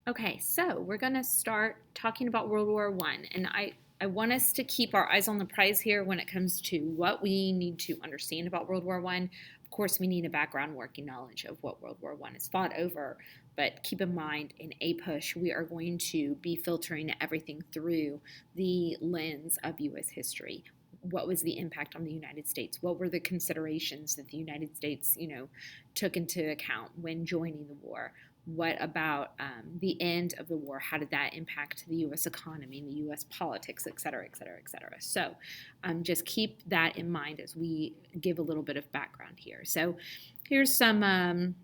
Okay, so we're going to start talking about World War One, and I want us to keep our eyes on the prize here when it comes to what we need to understand about World War One. Of course, we need a background working knowledge of what World War One is fought over, but keep in mind in APUSH we are going to be filtering everything through the lens of U.S. history. What was the impact on the United States? What were the considerations that the United States, took into account when joining the war? What about the end of the war? How did that impact the U.S. economy and the U.S. politics, et cetera, et cetera, et cetera? So just keep that in mind as we give a little bit of background here. So here's some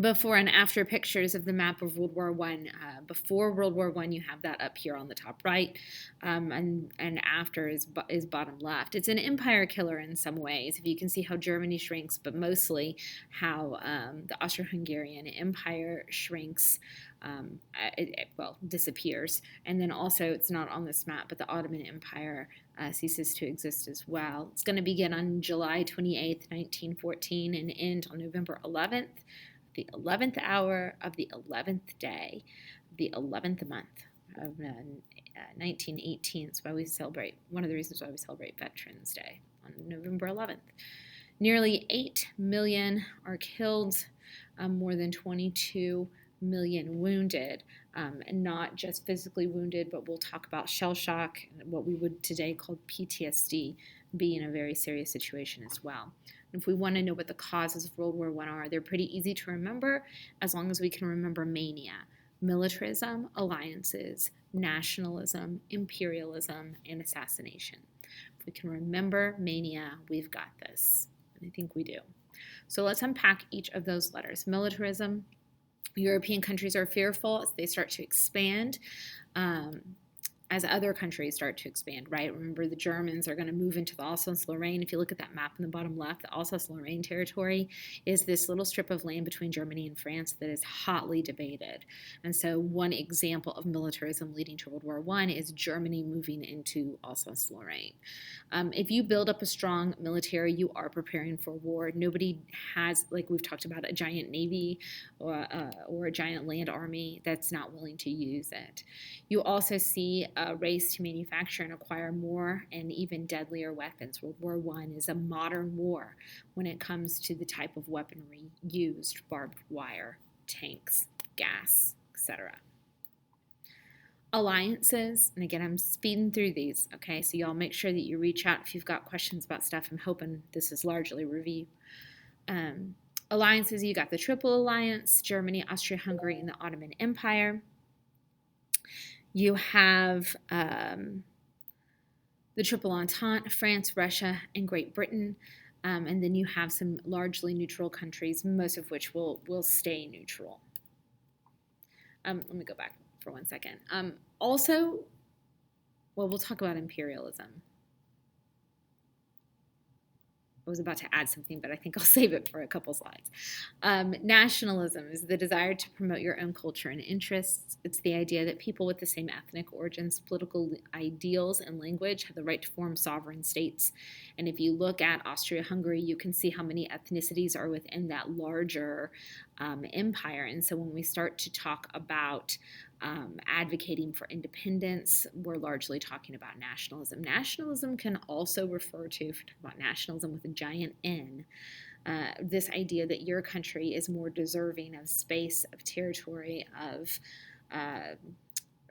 before and after pictures of the map of World War One. Before World War One, you have that up here on the top right, and after is bottom left. It's an empire killer in some ways. If you can see how Germany shrinks, but mostly how the Austro-Hungarian Empire shrinks. Disappears, and then also it's not on this map, but the Ottoman Empire ceases to exist as well. It's going to begin on July 28th, 1914, and end on November 11th, the 11th hour of the 11th day, the 11th month of 1918. That's why we celebrate, one of the reasons why we celebrate Veterans Day on November 11th. Nearly 8 million are killed, more than 22 million wounded, and not just physically wounded, but we'll talk about shell shock, what we would today call PTSD, being a very serious situation as well. If we want to know what the causes of World War I are, they're pretty easy to remember as long as we can remember mania: militarism, alliances, nationalism, imperialism, and assassination. If we can remember mania, we've got this. And I think we do. So let's unpack each of those letters. Militarism: European countries are fearful as they start to expand. As other countries start to expand, right? Remember, the Germans are going to move into the Alsace-Lorraine. If you look at that map in the bottom left, the Alsace-Lorraine territory is this little strip of land between Germany and France that is hotly debated. And so one example of militarism leading to World War I is Germany moving into Alsace-Lorraine. If you build up a strong military, you are preparing for war. Nobody has, like we've talked about, a giant navy or a giant land army that's not willing to use it. You also see a race to manufacture and acquire more and even deadlier weapons. World War I is a modern war when it comes to the type of weaponry used: barbed wire, tanks, gas, etc. Alliances, and again, I'm speeding through these, okay? So y'all make sure that you reach out if you've got questions about stuff. I'm hoping this is largely review. Alliances, you got the Triple Alliance: Germany, Austria-Hungary, and the Ottoman Empire. You have the Triple Entente: France, Russia, and Great Britain. And then you have some largely neutral countries, most of which will stay neutral. Let me go back for 1 second. Also, we'll talk about imperialism. I was about to add something, but I think I'll save it for a couple slides. Nationalism is the desire to promote your own culture and interests. It's the idea that people with the same ethnic origins, political ideals, and language have the right to form sovereign states. And if you look at Austria-Hungary, you can see how many ethnicities are within that larger empire. And so when we start to talk about advocating for independence, we're largely talking about nationalism. Nationalism can also refer to, if we're talking about nationalism with a giant N, this idea that your country is more deserving of space, of territory, of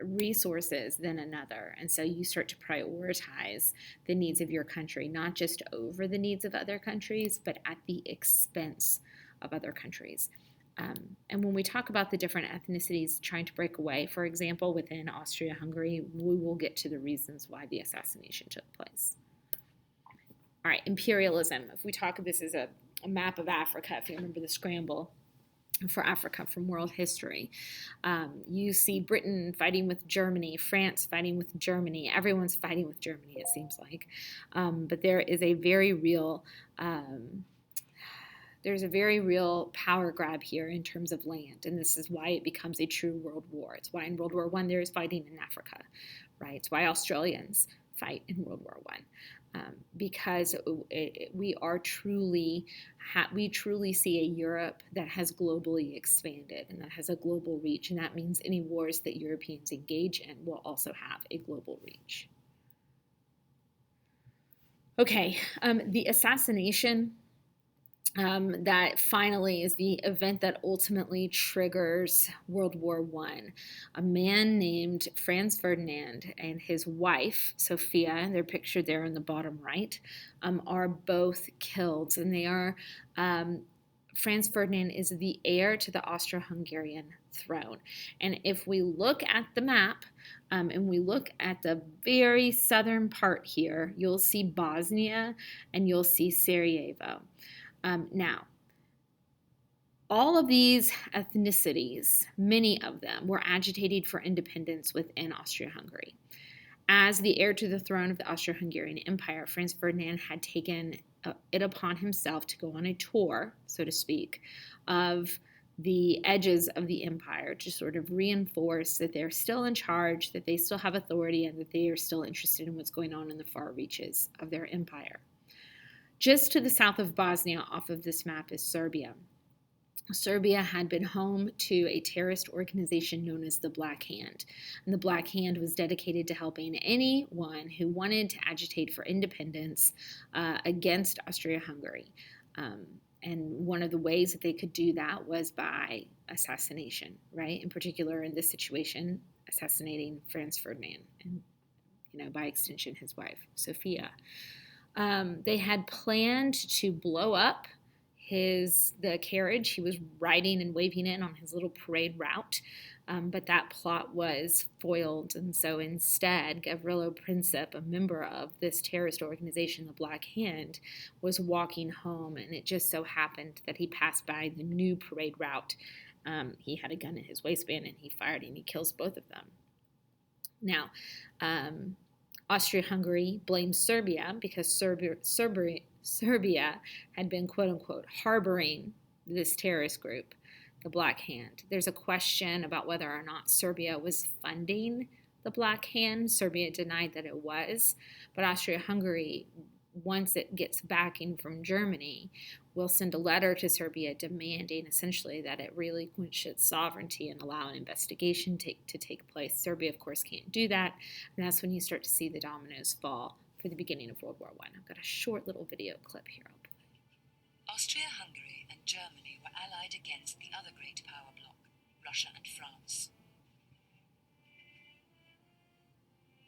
resources than another. And so you start to prioritize the needs of your country, not just over the needs of other countries, but at the expense of other countries. And when we talk about the different ethnicities trying to break away, for example, within Austria-Hungary, we will get to the reasons why the assassination took place. All right, imperialism. If we talk, this is a map of Africa, if you remember the scramble for Africa from world history. You see Britain fighting with Germany, France fighting with Germany. Everyone's fighting with Germany, it seems like. But there is a very real... there's a very real power grab here in terms of land, and this is why it becomes a true world war. It's why in World War I there is fighting in Africa, right? It's why Australians fight in World War because we truly see a Europe that has globally expanded and that has a global reach, and that means any wars that Europeans engage in will also have a global reach. Okay, the assassination that finally is the event that ultimately triggers World War I. A man named Franz Ferdinand and his wife, Sophia, they're pictured there in the bottom right, are both killed. And they are, Franz Ferdinand is the heir to the Austro-Hungarian throne. And if we look at the map, and we look at the very southern part here, you'll see Bosnia and you'll see Sarajevo. Now, all of these ethnicities, many of them, were agitated for independence within Austria-Hungary. As the heir to the throne of the Austro-Hungarian Empire, Franz Ferdinand had taken it upon himself to go on a tour, so to speak, of the edges of the empire to sort of reinforce that they're still in charge, that they still have authority, and that they are still interested in what's going on in the far reaches of their empire. Just to the south of Bosnia, off of this map, is Serbia. Serbia had been home to a terrorist organization known as the Black Hand. And the Black Hand was dedicated to helping anyone who wanted to agitate for independence against Austria-Hungary. And one of the ways that they could do that was by assassination, right? In particular, in this situation, assassinating Franz Ferdinand and, by extension, his wife, Sophia. They had planned to blow up the carriage he was riding and waving in on his little parade route, but that plot was foiled, and so instead Gavrilo Princip, a member of this terrorist organization, the Black Hand, was walking home, and it just so happened that he passed by the new parade route. He had a gun in his waistband, and he fired, and he kills both of them. Now, Austria-Hungary blames Serbia because Serbia had been, quote-unquote, harboring this terrorist group, the Black Hand. There's a question about whether or not Serbia was funding the Black Hand. Serbia denied that it was, but Austria-Hungary, once it gets backing from Germany, will send a letter to Serbia demanding essentially that it relinquish its sovereignty and allow an investigation to take place. Serbia, of course, can't do that, and that's when you start to see the dominoes fall for the beginning of World War I. I've got a short little video clip here. Austria-Hungary and Germany were allied against the other great power bloc, Russia and France.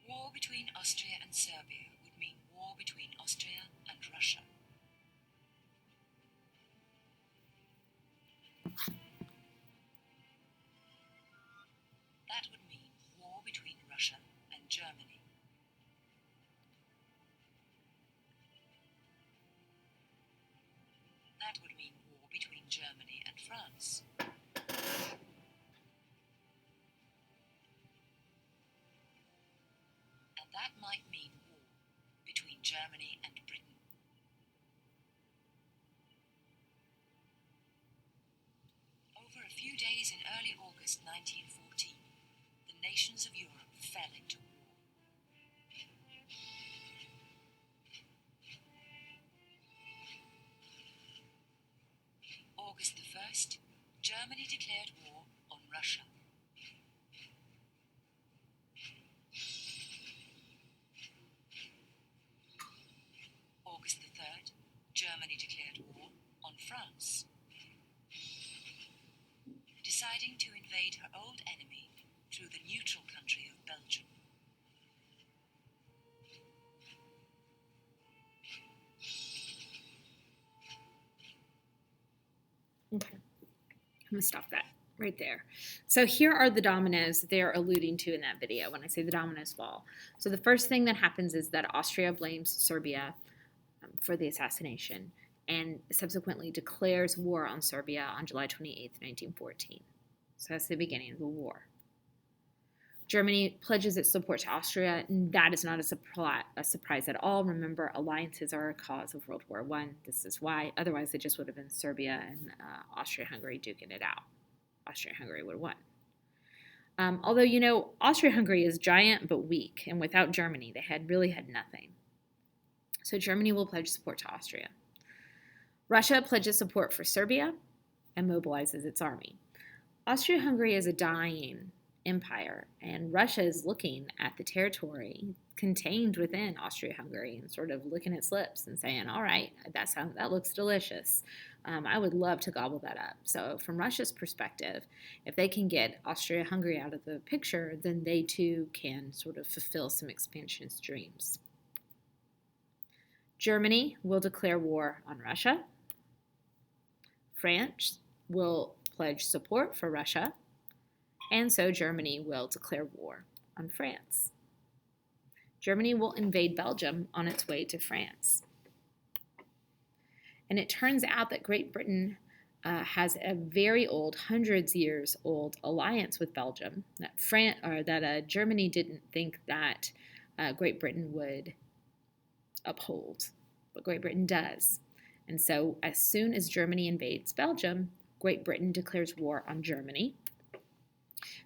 War between Austria and Serbia would mean war between Austria and Russia. That would mean war between Russia and Germany. That would mean war between Germany and France. And that might mean war between Germany and Britain. Over a few days in early August 1914, the nations of Europe fell into war. August the 1st, Germany declared war on Russia. August the 3rd, Germany declared war on France, deciding to invade her old enemy through the neutral country of Belgium. Okay, I'm going to stop that right there. So here are the dominoes that they are alluding to in that video when I say the dominoes fall. So the first thing that happens is that Austria blames Serbia for the assassination and subsequently declares war on Serbia on July 28, 1914. So that's the beginning of the war. Germany pledges its support to Austria, and that is not a surprise at all. Remember, alliances are a cause of World War I. This is why. Otherwise, it just would have been Serbia and Austria-Hungary duking it out. Austria-Hungary would have won. Although, Austria-Hungary is giant but weak, and without Germany, they had really had nothing. So Germany will pledge support to Austria. Russia pledges support for Serbia and mobilizes its army. Austria-Hungary is a dying empire, and Russia is looking at the territory contained within Austria-Hungary and sort of licking its lips and saying, all right, that looks delicious. I would love to gobble that up. So from Russia's perspective, if they can get Austria-Hungary out of the picture, then they too can sort of fulfill some expansionist dreams. Germany will declare war on Russia. France will pledge support for Russia, and so Germany will declare war on France. Germany will invade Belgium on its way to France. And it turns out that Great Britain has a very old, hundreds years old alliance with Belgium that Germany didn't think that Great Britain would uphold, but Great Britain does. And so as soon as Germany invades Belgium, Great Britain declares war on Germany.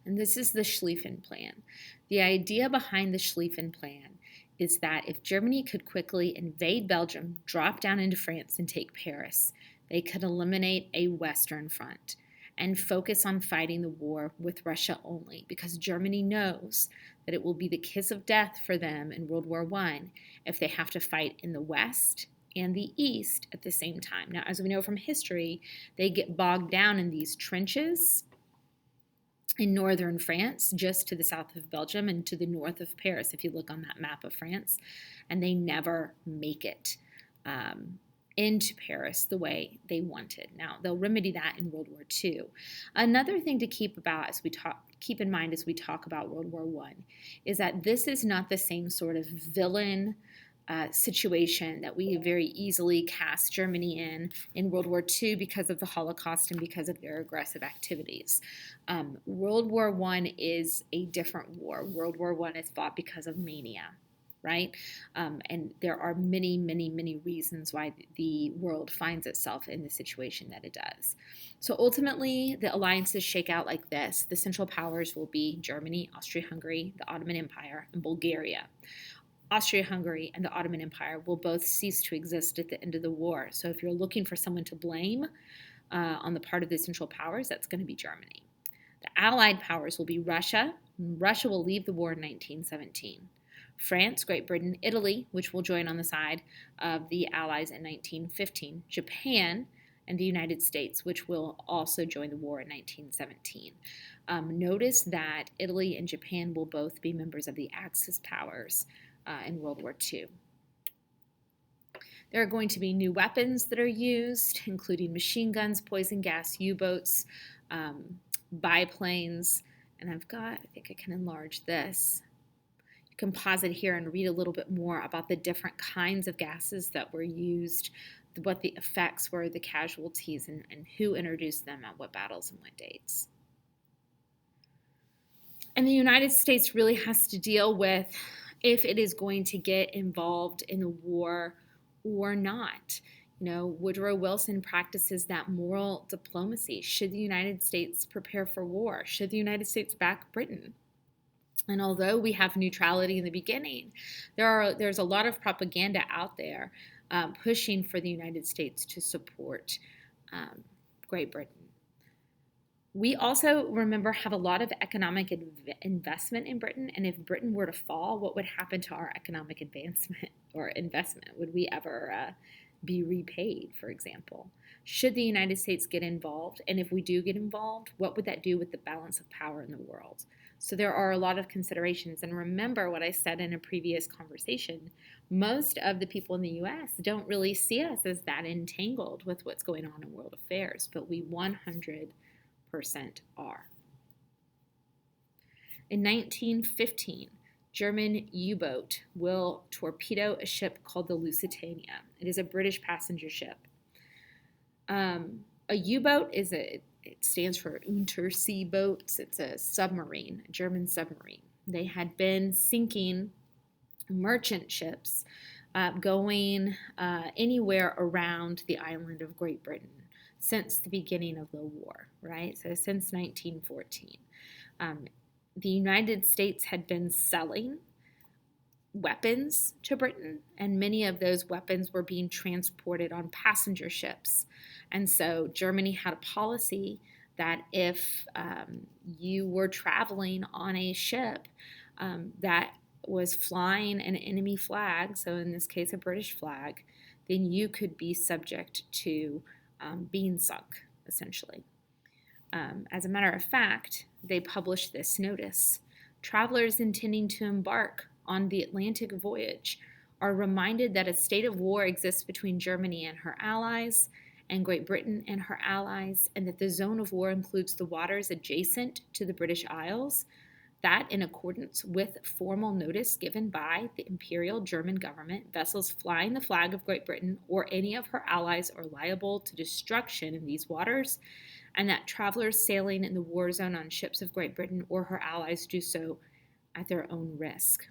And this is the Schlieffen Plan. The idea behind the Schlieffen Plan is that if Germany could quickly invade Belgium, drop down into France, and take Paris, they could eliminate a Western front and focus on fighting the war with Russia only, because Germany knows that it will be the kiss of death for them in World War I if they have to fight in the West and the East at the same time. Now, as we know from history, they get bogged down in these trenches in northern France, just to the south of Belgium and to the north of Paris, if you look on that map of France, and they never make it into Paris the way they wanted. Now, they'll remedy that in World War II. Another thing to keep in mind as we talk about World War I is that this is not the same sort of villain situation that we very easily cast Germany in World War II because of the Holocaust and because of their aggressive activities. World War I is a different war. World War I is fought because of mania, right? And there are many, many, many reasons why the world finds itself in the situation that it does. So ultimately, the alliances shake out like this. The Central Powers will be Germany, Austria-Hungary, the Ottoman Empire, and Bulgaria. Austria-Hungary and the Ottoman Empire will both cease to exist at the end of the war. So if you're looking for someone to blame on the part of the Central Powers, that's going to be Germany. The Allied powers will be Russia. Russia will leave the war in 1917. France, Great Britain, Italy, which will join on the side of the Allies in 1915. Japan, and the United States, which will also join the war in 1917. Notice that Italy and Japan will both be members of the Axis powers in World War II. There are going to be new weapons that are used, including machine guns, poison gas, U-boats, biplanes, and I think I can enlarge this. You can pause it here and read a little bit more about the different kinds of gases that were used, what the effects were, the casualties, and who introduced them at what battles and what dates. And the United States really has to deal with if it is going to get involved in the war or not. You know, Woodrow Wilson practices that moral diplomacy. Should the United States prepare for war? Should the United States back Britain? And although we have neutrality in the beginning, there's a lot of propaganda out there pushing for the United States to support Great Britain. We also, remember, have a lot of economic investment in Britain, and if Britain were to fall, what would happen to our economic advancement or investment? Would we ever be repaid, for example? Should the United States get involved, and if we do get involved, what would that do with the balance of power in the world? So there are a lot of considerations, and remember what I said in a previous conversation. Most of the people in the U.S. don't really see us as that entangled with what's going on in world affairs, but we 100% are. In 1915, German U-boat will torpedo a ship called the Lusitania. It is a British passenger ship. A U-boat it stands for Unterseeboats. It's a submarine, a German submarine. They had been sinking merchant ships going anywhere around the island of Great Britain since the beginning of the war, right? So since 1914. The United States had been selling weapons to Britain, and many of those weapons were being transported on passenger ships. And so Germany had a policy that if you were traveling on a ship that was flying an enemy flag, so in this case a British flag, then you could be subject to being sunk, essentially. As a matter of fact, they published this notice. Travelers intending to embark on the Atlantic voyage are reminded that a state of war exists between Germany and her allies and Great Britain and her allies, and that the zone of war includes the waters adjacent to the British Isles, that in accordance with formal notice given by the Imperial German government, vessels flying the flag of Great Britain or any of her allies are liable to destruction in these waters, and that travelers sailing in the war zone on ships of Great Britain or her allies do so at their own risk.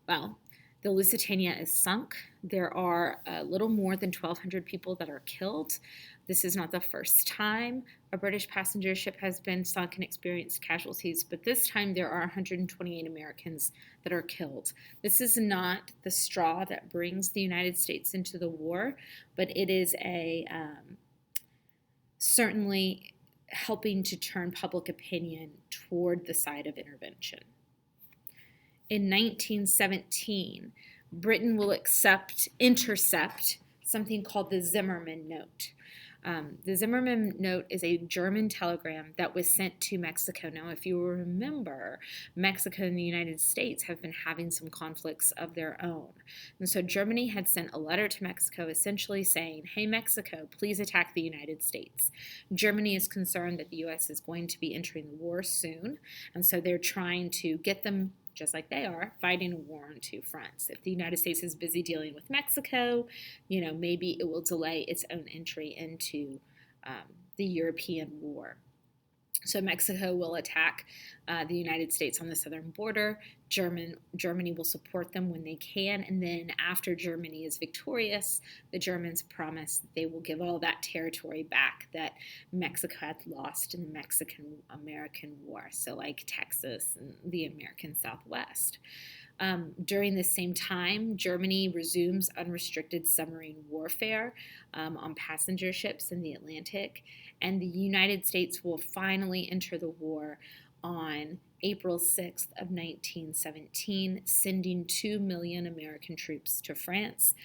Well, the Lusitania is sunk. There are a little more than 1,200 people that are killed. This is not the first time a British passenger ship has been sunk and experienced casualties, but this time there are 128 Americans that are killed. This is not the straw that brings the United States into the war, but it is certainly helping to turn public opinion toward the side of intervention. In 1917, Britain will intercept something called the Zimmermann Note. The Zimmermann Note is a German telegram that was sent to Mexico. Now, if you remember, Mexico and the United States have been having some conflicts of their own. And so Germany had sent a letter to Mexico essentially saying, hey, Mexico, please attack the United States. Germany is concerned that the U.S. is going to be entering the war soon, and so they're trying to get them, just like they are, fighting a war on two fronts. If the United States is busy dealing with Mexico, maybe it will delay its own entry into the European war. So Mexico will attack the United States on the southern border. Germany will support them when they can, and then after Germany is victorious, the Germans promise that they will give all that territory back that Mexico had lost in the Mexican-American War, so like Texas and the American Southwest. During the same time, Germany resumes unrestricted submarine warfare on passenger ships in the Atlantic, and the United States will finally enter the war on April 6th of 1917, sending 2 million American troops to France.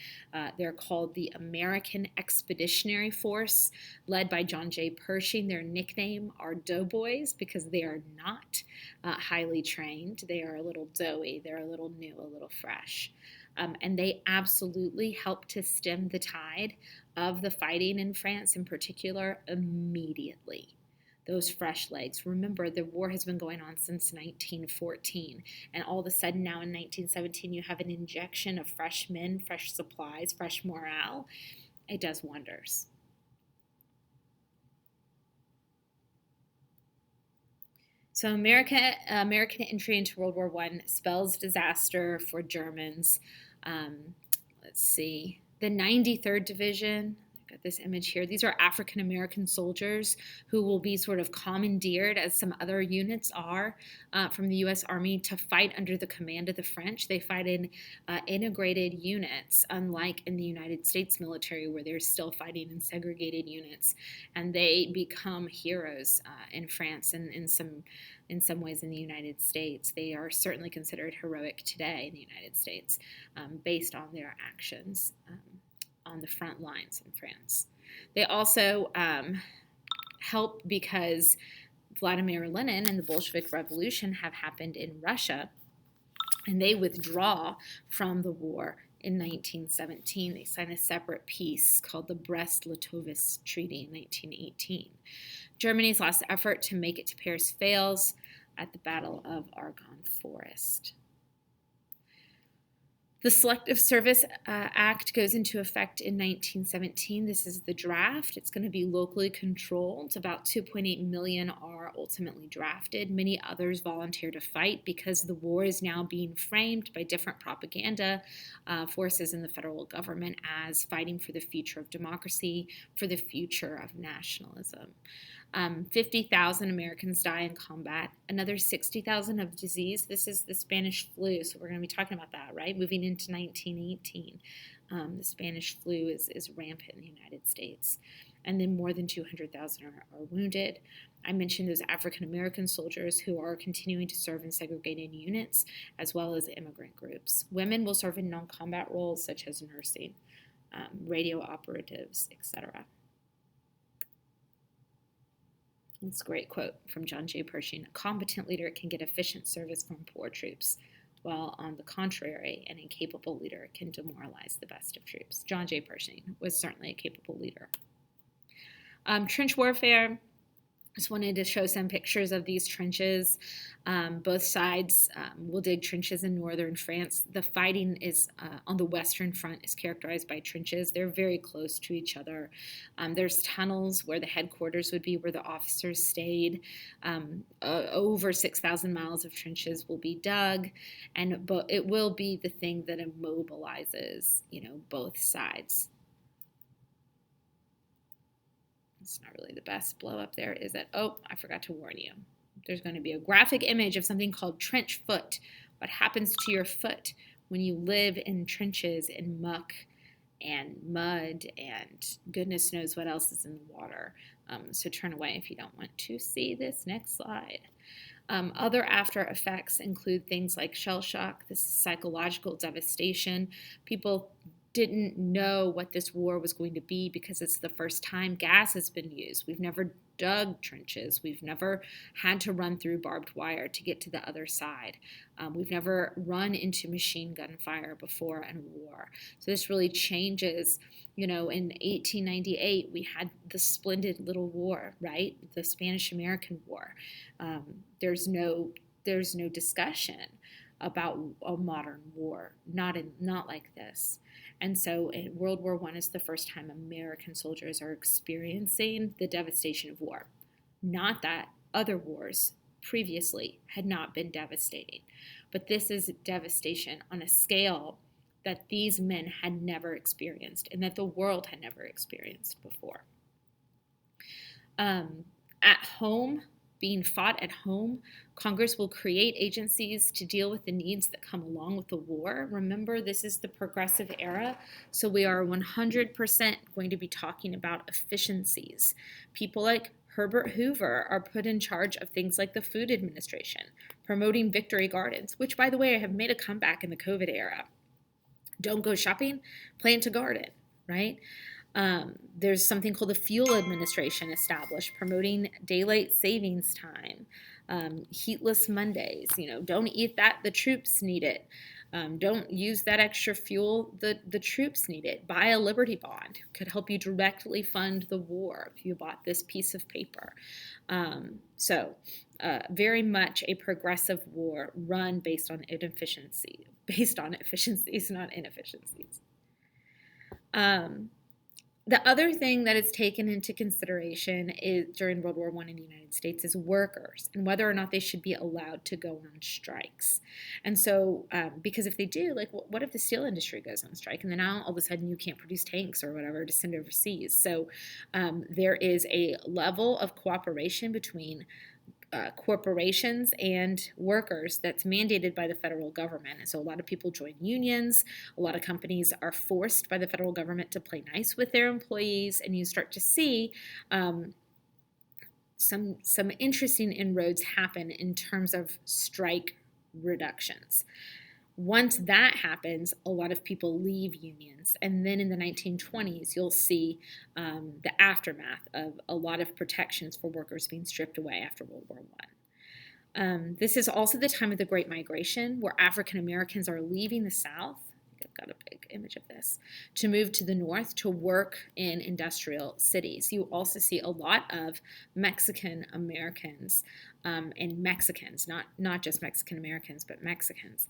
They're called the American Expeditionary Force, led by John J. Pershing. Their nickname are Doughboys because they are not highly trained. They are a little doughy. They're a little new, a little fresh. And they absolutely helped to stem the tide of the fighting in France in particular immediately. Those fresh legs. Remember, the war has been going on since 1914, and all of a sudden now in 1917 you have an injection of fresh men, fresh supplies, fresh morale. It does wonders. So American entry into World War I spells disaster for Germans. Let's see, the 93rd Division, got this image here. These are African American soldiers who will be sort of commandeered, as some other units are, from the U.S. Army to fight under the command of the French. They fight in integrated units, unlike in the United States military where they're still fighting in segregated units. And they become heroes in France and in some ways in the United States. They are certainly considered heroic today in the United States based on their actions on the front lines in France. They also help because Vladimir Lenin and the Bolshevik Revolution have happened in Russia, and they withdraw from the war in 1917. They sign a separate peace called the Brest-Litovsk Treaty in 1918. Germany's last effort to make it to Paris fails at the Battle of Argonne Forest. The Selective Service Act goes into effect in 1917. This is the draft. It's going to be locally controlled. About 2.8 million are ultimately drafted. Many others volunteer to fight because the war is now being framed by different propaganda forces in the federal government as fighting for the future of democracy, for the future of nationalism. 50,000 Americans die in combat, another 60,000 of disease. This is the Spanish flu, so we're going to be talking about that, right? Moving into 1918, the Spanish flu is rampant in the United States. And then more than 200,000 are wounded. I mentioned those African American soldiers who are continuing to serve in segregated units, as well as immigrant groups. Women will serve in non-combat roles such as nursing, radio operatives, etc. That's a great quote from John J. Pershing. A competent leader can get efficient service from poor troops, while on the contrary, an incapable leader can demoralize the best of troops. John J. Pershing was certainly a capable leader. Trench warfare. Just wanted to show some pictures of these trenches. Both sides will dig trenches in northern France. The fighting is on the western front is characterized by trenches. They're very close to each other. There's tunnels where the headquarters would be, where the officers stayed. Over 6,000 miles of trenches will be dug, but it will be the thing that immobilizes, both sides. It's not really the best blow up there, is it? Oh, I forgot to warn you. There's going to be a graphic image of something called trench foot. What happens to your foot when you live in trenches and muck and mud and goodness knows what else is in the water. So turn away if you don't want to see this next slide. Other after effects include things like shell shock. This is psychological devastation. People didn't know what this war was going to be because it's the first time gas has been used. We've never dug trenches. We've never had to run through barbed wire to get to the other side. We've never run into machine gun fire before in war. So this really changes. In 1898, we had the splendid little war, right? The Spanish-American War. There's no discussion about a modern war, not like this. And so World War I is the first time American soldiers are experiencing the devastation of war. Not that other wars previously had not been devastating, but this is devastation on a scale that these men had never experienced and that the world had never experienced before. At home, being fought at home, Congress will create agencies to deal with the needs that come along with the war. Remember, this is the progressive era, so we are 100% going to be talking about efficiencies. People like Herbert Hoover are put in charge of things like the Food Administration, promoting Victory Gardens, which, by the way, have made a comeback in the COVID era. Don't go shopping, plant a garden, right? There's something called the Fuel Administration established, promoting daylight savings time, heatless Mondays. Don't eat that, the troops need it. Don't use that extra fuel, the troops need it. Buy a Liberty Bond. Could help you directly fund the war if you bought this piece of paper. Very much a progressive war run based on efficiencies, not inefficiencies. The other thing that is taken into consideration during World War I in the United States is workers and whether or not they should be allowed to go on strikes. And so, because if they do, what if the steel industry goes on strike and then now all of a sudden you can't produce tanks or whatever to send overseas? So there is a level of cooperation between corporations and workers that's mandated by the federal government. And so a lot of people join unions. A lot of companies are forced by the federal government to play nice with their employees. And you start to see some interesting inroads happen in terms of strike reductions. Once that happens, a lot of people leave unions. And then in the 1920s, you'll see the aftermath of a lot of protections for workers being stripped away after World War I. This is also the time of the Great Migration, where African Americans are leaving the South. I've got a big image of this, to move to the North to work in industrial cities. You also see a lot of Mexican Americans and Mexicans, not just Mexican Americans, but Mexicans,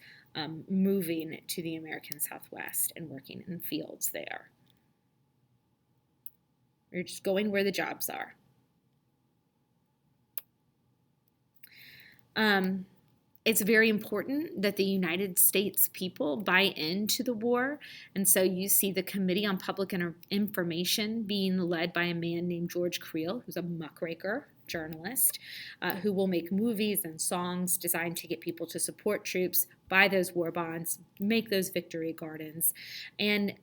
moving to the American Southwest and working in fields there. You're just going where the jobs are. it's very important that the United States people buy into the war. And so you see the Committee on Public Information being led by a man named George Creel, who's a muckraker journalist, who will make movies and songs designed to get people to support troops, buy those war bonds, make those victory gardens. And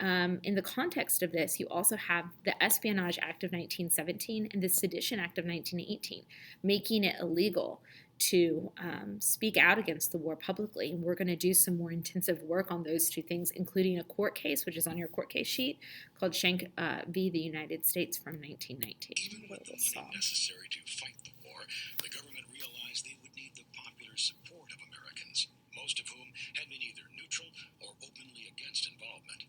in the context of this, you also have the Espionage Act of 1917 and the Sedition Act of 1918, making it illegal to speak out against the war publicly. And we're going to do some more intensive work on those two things, including a court case, which is on your court case sheet, called Schenck v. the United States from 1919. Even with the money necessary to fight the war, the government realized they would need the popular support of Americans, most of whom had been either neutral or openly against involvement.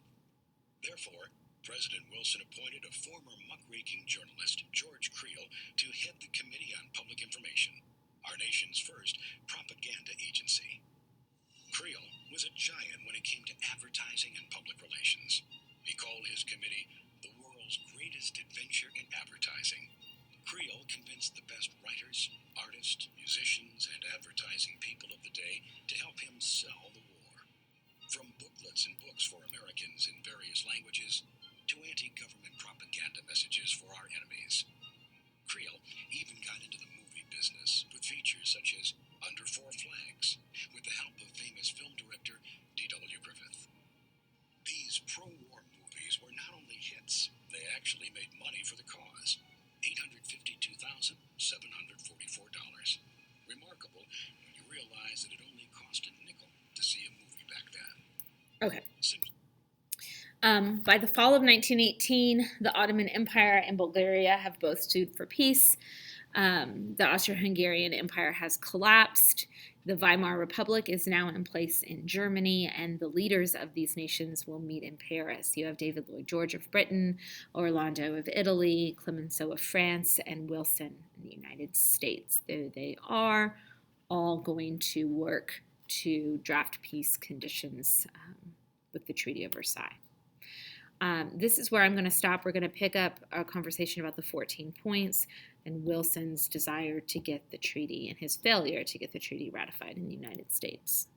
Therefore, President Wilson appointed a former muckraking journalist, George Creel, to head the Committee on Public Information, our nation's first propaganda agency. Creel was a giant when it came to advertising and public relations. He called his committee the world's greatest adventure in advertising. Creel convinced the best writers, artists, musicians, and advertising people of the day to help him sell the war. From booklets and books for Americans in various languages to anti-government propaganda messages for our enemies. Creel even got into the movie business with features such as Under Four Flags, with the help of famous film director D.W. Griffith. These pro-war movies were not only hits, they actually made money for the cause. $852,744. Remarkable when you realize that it only cost a nickel to see a movie back then. Okay. By the fall of 1918, the Ottoman Empire and Bulgaria have both sued for peace. The Austro-Hungarian Empire has collapsed. The Weimar Republic is now in place in Germany, and the leaders of these nations will meet in Paris. You have David Lloyd George of Britain, Orlando of Italy, Clemenceau of France, and Wilson in the United States. They are all going to work to draft peace conditions with the Treaty of Versailles. This is where I'm going to stop. We're going to pick up a conversation about the 14 points and Wilson's desire to get the treaty and his failure to get the treaty ratified in the United States.